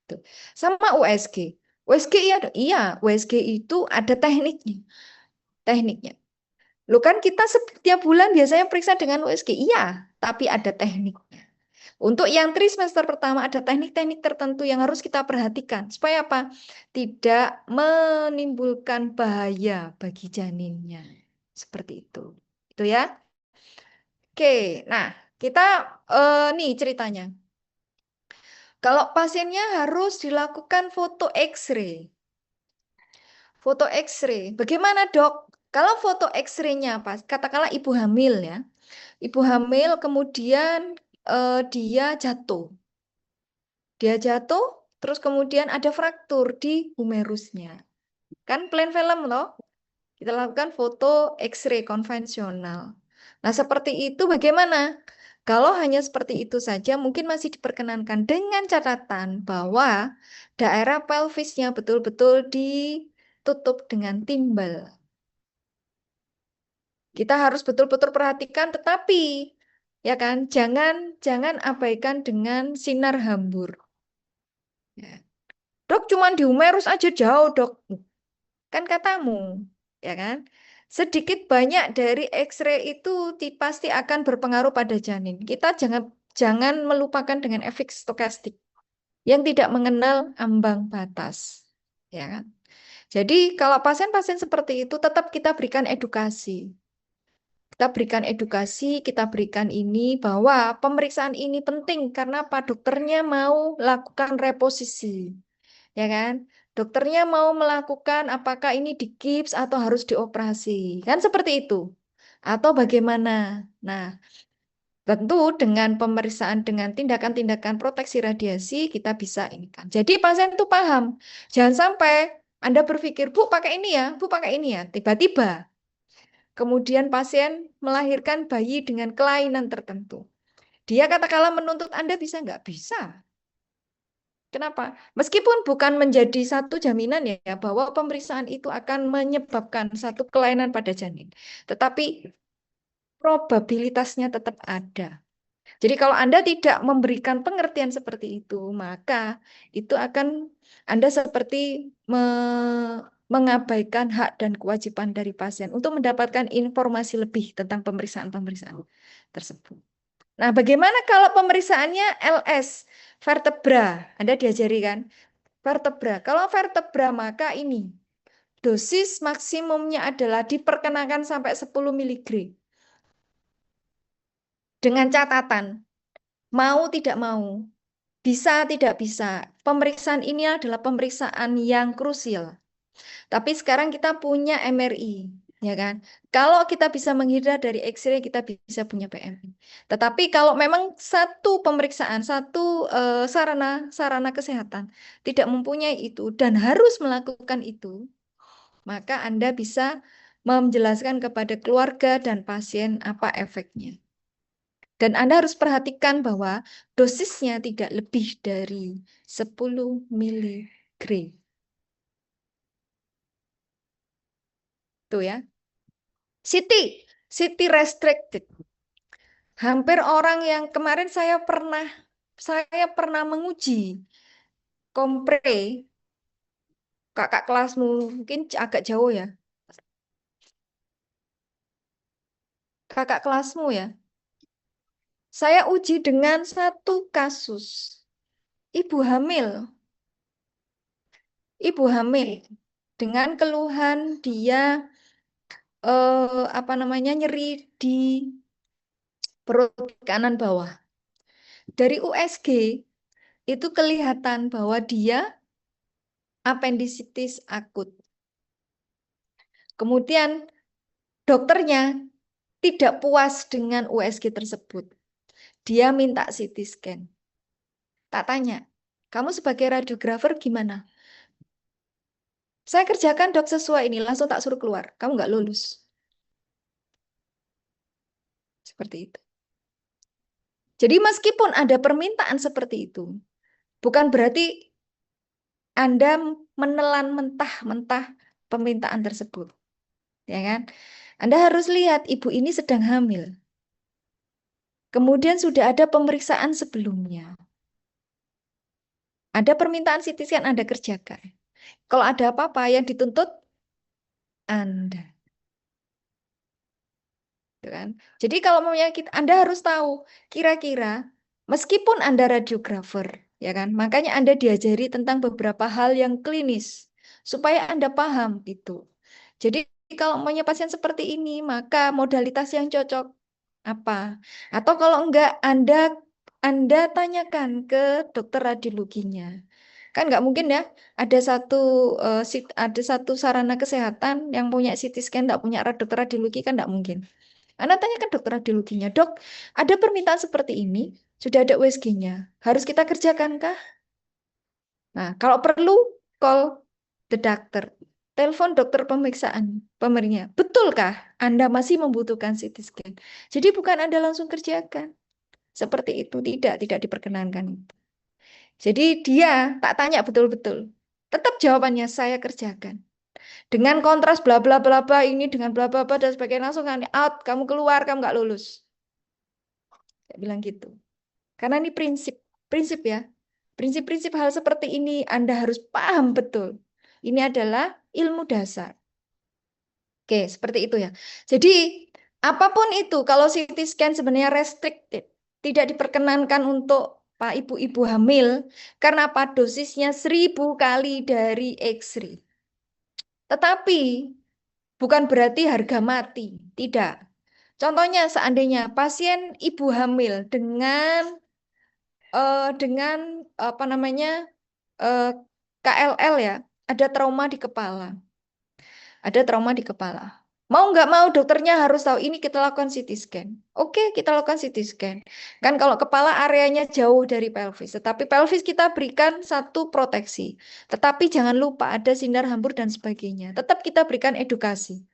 Tuh. Sama USG. USG iya, USG itu ada tekniknya. Tekniknya. Loh kan kita setiap bulan biasanya periksa dengan USG. Iya, tapi ada tekniknya. Untuk yang trimester pertama ada teknik-teknik tertentu yang harus kita perhatikan. Supaya apa? Tidak menimbulkan bahaya bagi janinnya. Seperti itu. Itu ya. Oke, nah kita nih ceritanya. Kalau pasiennya harus dilakukan foto X-ray. Foto X-ray. Bagaimana dok? Kalau foto X-ray-nya apa? Katakanlah ibu hamil ya. Ibu hamil kemudian dia jatuh. Dia jatuh, terus kemudian ada fraktur di humerusnya. Kan plain film loh. Kita lakukan foto X-ray konvensional. Nah, seperti itu bagaimana? Kalau hanya seperti itu saja, mungkin masih diperkenankan dengan catatan bahwa daerah pelvisnya betul-betul ditutup dengan timbal. Kita harus betul-betul perhatikan, tetapi ya kan, jangan abaikan dengan sinar hambur. Ya. Dok, cuma di humerus aja jauh, dok. Kan katamu, ya kan? Sedikit banyak dari X-ray itu pasti akan berpengaruh pada janin. Kita jangan melupakan dengan efek stokastik yang tidak mengenal ambang batas, ya kan? Jadi kalau pasien-pasien seperti itu tetap kita berikan edukasi. Kita berikan edukasi, kita berikan ini bahwa pemeriksaan ini penting karena Pak dokternya mau lakukan reposisi, ya kan? Dokternya mau melakukan apakah ini digips atau harus dioperasi, kan seperti itu. Atau bagaimana? Nah, tentu dengan pemeriksaan dengan tindakan-tindakan proteksi radiasi kita bisa ini kan. Jadi pasien itu paham. Jangan sampai Anda berpikir, Bu pakai ini ya, Bu pakai ini ya. Tiba-tiba kemudian pasien melahirkan bayi dengan kelainan tertentu. Dia katakanlah menuntut Anda bisa nggak? Bisa. Kenapa? Meskipun bukan menjadi satu jaminan ya bahwa pemeriksaan itu akan menyebabkan satu kelainan pada janin. Tetapi probabilitasnya tetap ada. Jadi kalau Anda tidak memberikan pengertian seperti itu, maka itu akan Anda seperti mengabaikan hak dan kewajiban dari pasien untuk mendapatkan informasi lebih tentang pemeriksaan-pemeriksaan tersebut. Nah, bagaimana kalau pemeriksaannya LS, vertebra? Anda diajari kan? Vertebra. Kalau vertebra maka ini dosis maksimumnya adalah diperkenakan sampai 10 mg. Dengan catatan, mau tidak mau. Bisa, tidak bisa. Pemeriksaan ini adalah pemeriksaan yang krusial. Tapi sekarang kita punya MRI, ya kan? Kalau kita bisa menghindar dari X-ray, kita bisa punya PMI. Tetapi kalau memang satu pemeriksaan, satu sarana kesehatan tidak mempunyai itu dan harus melakukan itu, maka Anda bisa menjelaskan kepada keluarga dan pasien apa efeknya. Dan Anda harus perhatikan bahwa dosisnya tidak lebih dari 10 mg. Tuh ya. City restricted. Hampir orang yang kemarin saya pernah menguji kompre, kakak kelasmu mungkin agak jauh ya. Kakak kelasmu ya. Saya uji dengan satu kasus. Ibu hamil. Ibu hamil dengan keluhan dia nyeri di perut kanan bawah. Dari USG itu kelihatan bahwa dia apendisitis akut. Kemudian dokternya tidak puas dengan USG tersebut. Dia minta CT scan. Tak tanya, kamu sebagai radiografer gimana? Saya kerjakan dok sesuai ini, langsung tak suruh keluar. Kamu nggak lulus. Seperti itu. Jadi meskipun ada permintaan seperti itu, bukan berarti Anda menelan mentah-mentah permintaan tersebut. Ya kan? Anda harus lihat ibu ini sedang hamil. Kemudian sudah ada pemeriksaan sebelumnya. Ada permintaan CT scan Anda kerjakan. Kalau ada apa-apa yang dituntut Anda. Kan? Jadi kalau menyakit Anda harus tahu kira-kira meskipun Anda radiografer, ya kan? Makanya Anda diajari tentang beberapa hal yang klinis supaya Anda paham itu. Jadi kalau punya pasien seperti ini, maka modalitas yang cocok apa? Atau kalau enggak Anda tanyakan ke dokter radiologinya. Kan nggak mungkin ya, ada satu sarana kesehatan yang punya CT scan, nggak punya dokter radiologi kan nggak mungkin. Anda tanyakan dokter radiologinya, dok, ada permintaan seperti ini, sudah ada USG-nya, harus kita kerjakan kah? Nah, kalau perlu, call the doctor. Telepon dokter pemeriksaannya. Betulkah Anda masih membutuhkan CT scan? Jadi bukan Anda langsung kerjakan. Seperti itu, tidak diperkenankan. Jadi dia tak tanya betul-betul. Tetap jawabannya saya kerjakan. Dengan kontras bla bla bla bla ini dengan bla bla bla dan sebagainya langsung out, kamu keluar, kamu nggak lulus. Saya bilang gitu. Karena ini prinsip ya. Prinsip-prinsip hal seperti ini Anda harus paham betul. Ini adalah ilmu dasar. Oke, seperti itu ya. Jadi, apapun itu, kalau CT scan sebenarnya restricted, tidak diperkenankan untuk Pak ibu-ibu hamil, karena apa? Dosisnya 1000 kali dari X-ray. Tetapi, bukan berarti harga mati. Tidak. Contohnya, seandainya pasien ibu hamil dengan apa namanya KLL ya, ada trauma di kepala. Ada trauma di kepala. Mau nggak mau dokternya harus tahu ini kita lakukan CT scan. Oke, kita lakukan CT scan. Kan kalau kepala areanya jauh dari pelvis, tetapi pelvis kita berikan satu proteksi. Tetapi jangan lupa ada sinar hambur dan sebagainya. Tetap kita berikan edukasi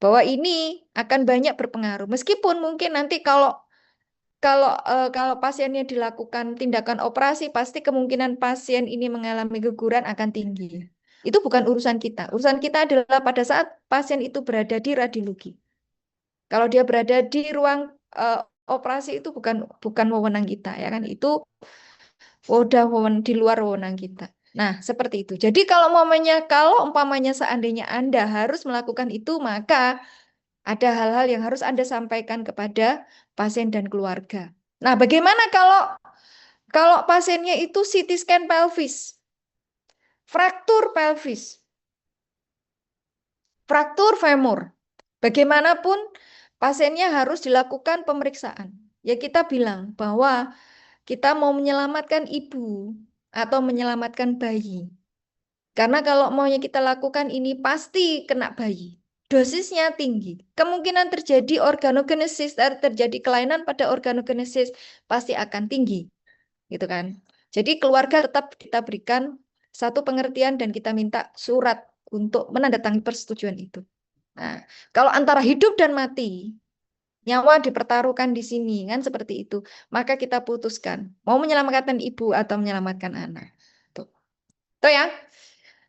bahwa ini akan banyak berpengaruh. Meskipun mungkin nanti kalau pasiennya dilakukan tindakan operasi, pasti kemungkinan pasien ini mengalami guguran akan tinggi. Itu bukan urusan kita. Urusan kita adalah pada saat pasien itu berada di radiologi. Kalau dia berada di ruang operasi itu bukan wewenang kita, ya kan? Itu udah di luar wewenang kita. Nah, seperti itu. Jadi kalau umpamanya seandainya Anda harus melakukan itu, maka ada hal-hal yang harus Anda sampaikan kepada pasien dan keluarga. Nah, bagaimana kalau pasiennya itu CT scan pelvis, fraktur pelvis, fraktur femur? Bagaimanapun pasiennya harus dilakukan pemeriksaan. Ya kita bilang bahwa kita mau menyelamatkan ibu atau menyelamatkan bayi. Karena kalau maunya kita lakukan ini pasti kena bayi. Dosisnya tinggi. Kemungkinan terjadi organogenesis, terjadi kelainan pada organogenesis pasti akan tinggi. Gitu kan. Jadi keluarga tetap kita berikan satu pengertian dan kita minta surat untuk menandatangani persetujuan itu. Nah, kalau antara hidup dan mati, nyawa dipertaruhkan di sini kan seperti itu, maka kita putuskan mau menyelamatkan ibu atau menyelamatkan anak. Tuh. Tuh ya.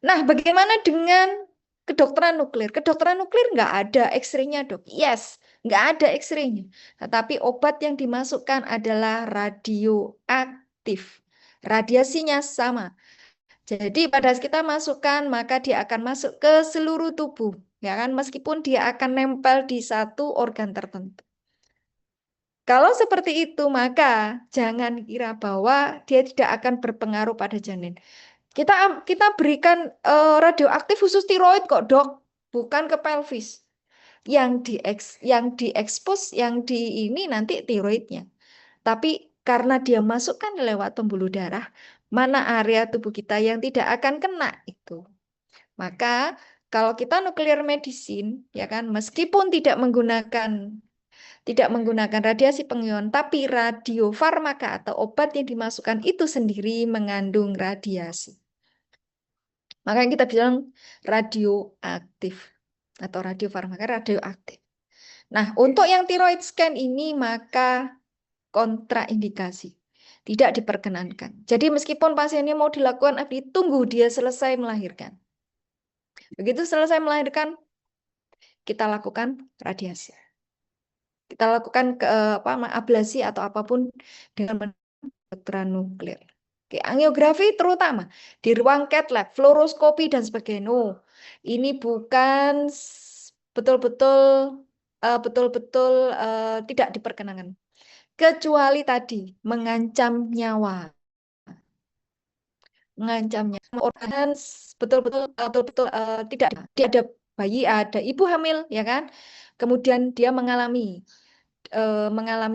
Nah, bagaimana dengan kedokteran nuklir? Kedokteran nuklir nggak ada X-ray-nya, dok. Yes, nggak ada X-ray-nya. Tetapi obat yang dimasukkan adalah radioaktif. Radiasinya sama. Jadi pada saat kita masukkan, maka dia akan masuk ke seluruh tubuh. Ya kan, meskipun dia akan nempel di satu organ tertentu. Kalau seperti itu, maka jangan kira bahwa dia tidak akan berpengaruh pada janin. Kita berikan radioaktif khusus tiroid kok, dok, bukan ke pelvis. Yang diekspos, yang di ini nanti tiroidnya. Tapi karena dia masukkan lewat pembuluh darah, mana area tubuh kita yang tidak akan kena itu. Maka kalau kita nuklir medicine, ya kan, meskipun tidak menggunakan radiasi pengion, tapi radiofarmaka atau obat yang dimasukkan itu sendiri mengandung radiasi. Makanya kita bilang radioaktif atau radiofarmaka radioaktif. Nah, untuk yang thyroid scan ini maka kontraindikasi. Tidak diperkenankan. Jadi meskipun pasiennya mau dilakukan FDI, tunggu dia selesai melahirkan. Begitu selesai melahirkan, kita lakukan radiasi. Kita lakukan ablasi atau apapun dengan kedokteran nuklir. Oke, angiografi terutama di ruang cath lab, fluoroskopi dan sebagainya. No, ini bukan betul-betul tidak diperkenankan. Kecuali tadi mengancam nyawa. Mengancamnya. Organ betul-betul tidak ada bayi, ada ibu hamil, ya kan? Kemudian dia mengalami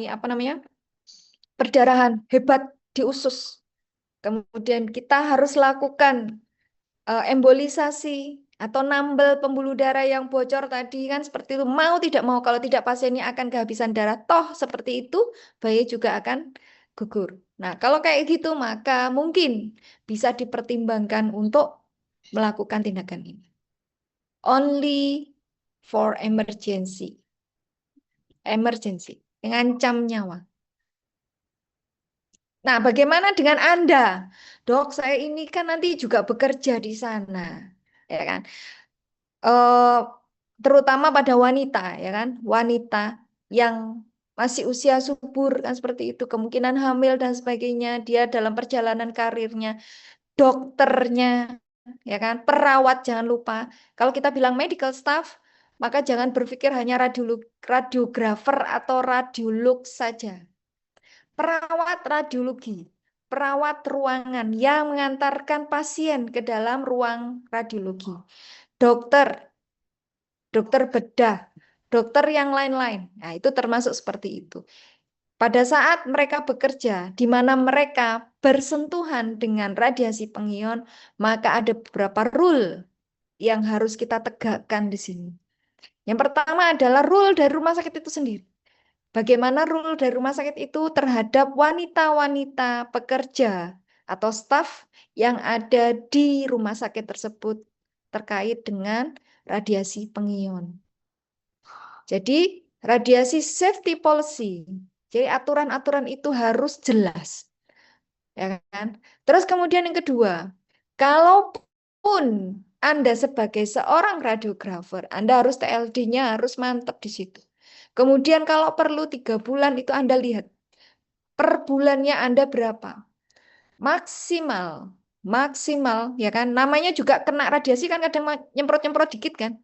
apa namanya? Perdarahan hebat di usus. Kemudian kita harus lakukan embolisasi atau nambel pembuluh darah yang bocor tadi kan seperti itu. Mau tidak mau, kalau tidak pasiennya akan kehabisan darah. Toh seperti itu, bayi juga akan gugur. Nah, kalau kayak gitu maka mungkin bisa dipertimbangkan untuk melakukan tindakan ini. Only for emergency. Emergency, mengancam nyawa. Nah, bagaimana dengan Anda? Dok, saya ini kan nanti juga bekerja di sana, ya kan? Terutama pada wanita, ya kan? Wanita yang masih usia subur kan seperti itu, kemungkinan hamil dan sebagainya, dia dalam perjalanan karirnya, dokternya, ya kan? Perawat jangan lupa. Kalau kita bilang medical staff, maka jangan berpikir hanya radiografer atau radiolog saja. Perawat radiologi, perawat ruangan yang mengantarkan pasien ke dalam ruang radiologi, dokter bedah, dokter yang lain-lain. Nah, itu termasuk seperti itu. Pada saat mereka bekerja, di mana mereka bersentuhan dengan radiasi pengion, maka ada beberapa rule yang harus kita tegakkan di sini. Yang pertama adalah rule dari rumah sakit itu sendiri. Bagaimana rule dari rumah sakit itu terhadap wanita-wanita pekerja atau staf yang ada di rumah sakit tersebut terkait dengan radiasi pengion. Jadi radiasi safety policy. Jadi aturan-aturan itu harus jelas. Ya kan? Terus kemudian yang kedua, kalaupun Anda sebagai seorang radiografer, Anda harus TLD-nya harus mantap di situ. Kemudian kalau perlu 3 bulan itu Anda lihat per bulannya Anda berapa. Maksimal ya kan. Namanya juga kena radiasi kan kadang nyemprot-nyemprot dikit kan.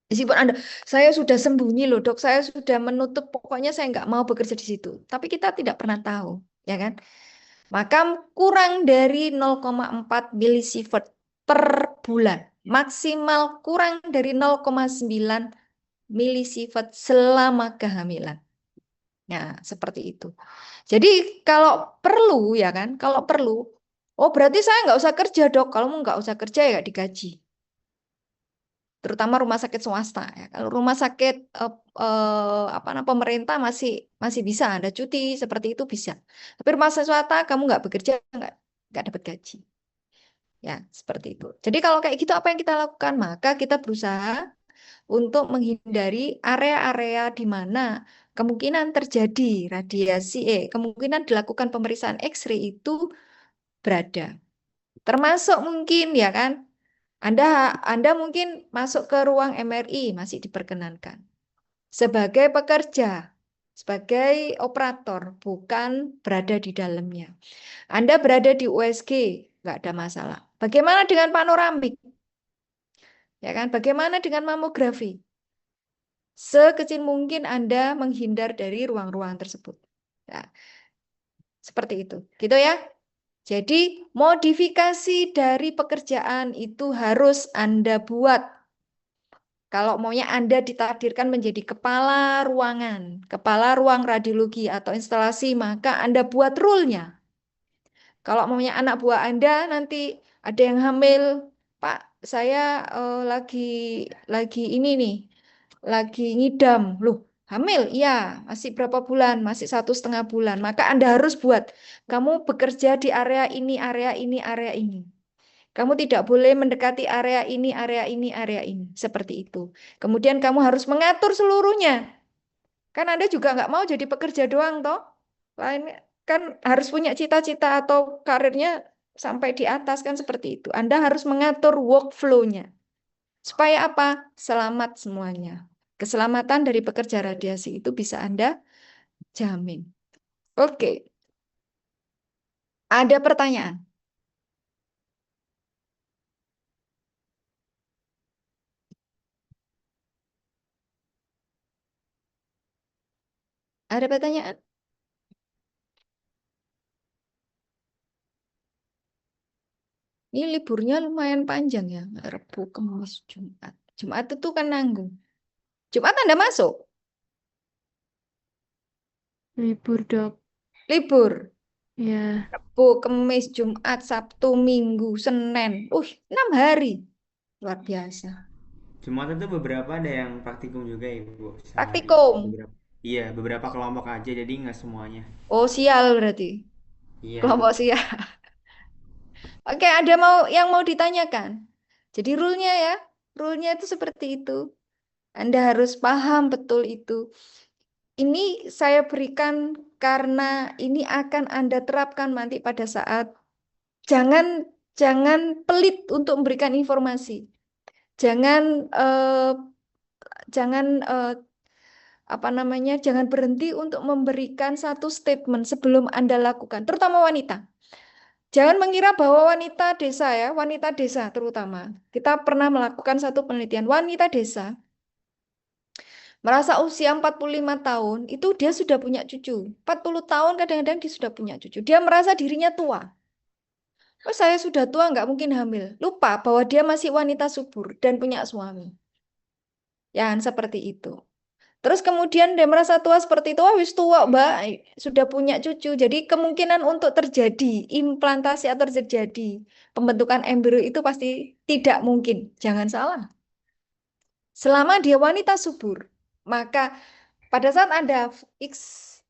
Meskipun Anda, saya sudah sembunyi loh dok, saya sudah menutup, pokoknya saya nggak mau bekerja di situ. Tapi kita tidak pernah tahu, ya kan. Maka kurang dari 0,4 milisievert per bulan. Maksimal kurang dari 0,9 milisievert selama kehamilan. Ya, seperti itu. Jadi kalau perlu ya kan, kalau perlu, oh berarti saya nggak usah kerja dok. Kalau nggak usah kerja ya nggak digaji. Terutama rumah sakit swasta ya. Kalau rumah sakit apa namanya pemerintah masih masih bisa Anda cuti seperti itu bisa. Tapi rumah sakit swasta kamu nggak bekerja nggak dapat gaji. Ya, seperti itu. Jadi kalau kayak gitu apa yang kita lakukan? Maka kita berusaha untuk menghindari area-area di mana kemungkinan terjadi radiasi, kemungkinan dilakukan pemeriksaan X-ray itu berada. Termasuk mungkin ya kan, Anda mungkin masuk ke ruang MRI masih diperkenankan. Sebagai pekerja, sebagai operator, bukan berada di dalamnya. Anda berada di USG, nggak ada masalah. Bagaimana dengan panoramik? Ya kan? Bagaimana dengan mamografi? Sekecil mungkin Anda menghindar dari ruang-ruang tersebut. Ya, seperti itu. Gitu ya. Jadi, modifikasi dari pekerjaan itu harus Anda buat. Kalau maunya Anda ditakdirkan menjadi kepala ruangan, kepala ruang radiologi atau instalasi, maka Anda buat rule-nya. Kalau maunya anak buah Anda nanti ada yang hamil, Pak, saya lagi ini nih, lagi ngidam. Loh, hamil? Iya, masih berapa bulan? Masih 1,5 bulan. Maka Anda harus buat, kamu bekerja di area ini, area ini, area ini. Kamu tidak boleh mendekati area ini, area ini, area ini. Seperti itu. Kemudian kamu harus mengatur seluruhnya. Kan Anda juga nggak mau jadi pekerja doang, toh? Lain kan harus punya cita-cita atau karirnya sampai di atas kan seperti itu. Anda harus mengatur workflow-nya. Supaya apa? Selamat semuanya. Keselamatan dari pekerja radiasi itu bisa Anda jamin. Oke. Ada pertanyaan? Ada pertanyaan? Ini liburnya lumayan panjang ya. Rabu, Kamis, Jumat. Jumat itu kan nanggung. Jumat Anda masuk? Libur, Dok. Libur. Ya, Rabu, Kamis, Jumat, Sabtu, Minggu, Senin. 6 hari. Luar biasa. Jumat itu beberapa ada yang praktikum juga ya Bu, sehari. Praktikum. Beberapa. Iya, beberapa kelompok aja jadi nggak semuanya. Oh, sial berarti. Iya. Kelompok sial. Oke, ada yang mau ditanyakan? Jadi rule-nya ya. Rule-nya itu seperti itu. Anda harus paham betul itu. Ini saya berikan karena ini akan Anda terapkan nanti pada saat jangan pelit untuk memberikan informasi. Jangan apa namanya? Jangan berhenti untuk memberikan satu statement sebelum Anda lakukan, terutama wanita. Jangan mengira bahwa wanita desa ya, wanita desa terutama. Kita pernah melakukan satu penelitian wanita desa merasa usia 45 tahun itu dia sudah punya cucu. 40 tahun kadang-kadang dia sudah punya cucu. Dia merasa dirinya tua. Oh, saya sudah tua nggak mungkin hamil. Lupa bahwa dia masih wanita subur dan punya suami. Ya, seperti itu. Terus kemudian dia merasa tua seperti itu, wis tua mbak, sudah punya cucu. Jadi kemungkinan untuk terjadi implantasi atau terjadi pembentukan embrio itu pasti tidak mungkin. Jangan salah. Selama dia wanita subur, maka pada saat Anda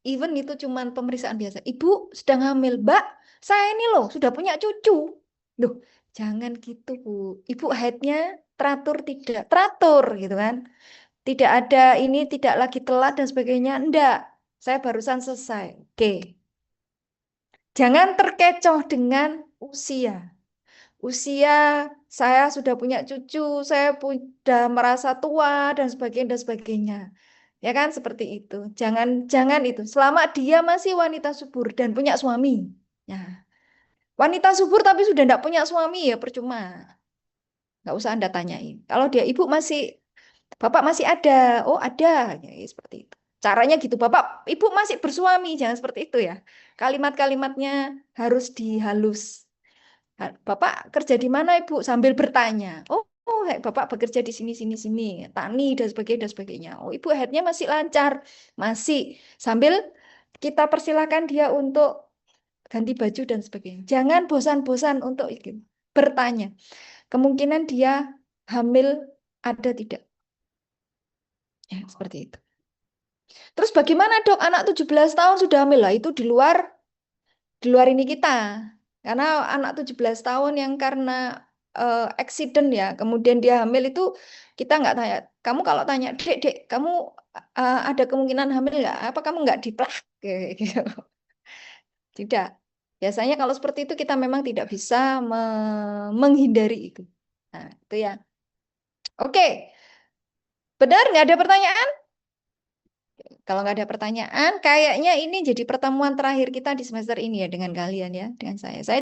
even itu cuma pemeriksaan biasa. Ibu sedang hamil, mbak, saya ini loh sudah punya cucu. Loh, jangan gitu Bu. Ibu haidnya teratur tidak? Teratur gitu kan. Tidak ada ini, tidak lagi telat dan sebagainya. Enggak, saya barusan selesai. Oke. Jangan terkecoh dengan usia. Usia, saya sudah punya cucu, saya sudah merasa tua dan sebagainya. Ya kan seperti itu. Jangan itu. Selama dia masih wanita subur dan punya suami. Ya. Wanita subur tapi sudah tidak punya suami ya percuma. Nggak usah Anda tanyain. Kalau dia ibu masih Bapak masih ada. Oh, ada. Ya, seperti itu. Caranya gitu. Bapak, Ibu masih bersuami. Jangan seperti itu ya. Kalimat-kalimatnya harus dihalus. Bapak kerja di mana, Ibu? Sambil bertanya. Oh, oh bapak bekerja di sini, tani dan sebagainya. Oh ibu headnya masih lancar, masih sambil kita persilahkan dia untuk ganti baju dan sebagainya. Jangan bosan-bosan untuk bertanya. Kemungkinan dia hamil ada tidak? Ya, seperti itu. Terus bagaimana dok, anak 17 tahun sudah hamil lah, itu di luar ini kita. Karena anak 17 tahun yang karena accident ya, kemudian dia hamil itu kita nggak tanya. Kamu kalau tanya, dek, kamu ada kemungkinan hamil nggak? Apa kamu nggak diplak? Kayak gitu. Tidak. Biasanya kalau seperti itu kita memang tidak bisa menghindari itu. Nah, itu ya. Oke. Benar, nggak ada pertanyaan? Kalau nggak ada pertanyaan, kayaknya ini jadi pertemuan terakhir kita di semester ini ya dengan kalian ya, dengan saya. Saya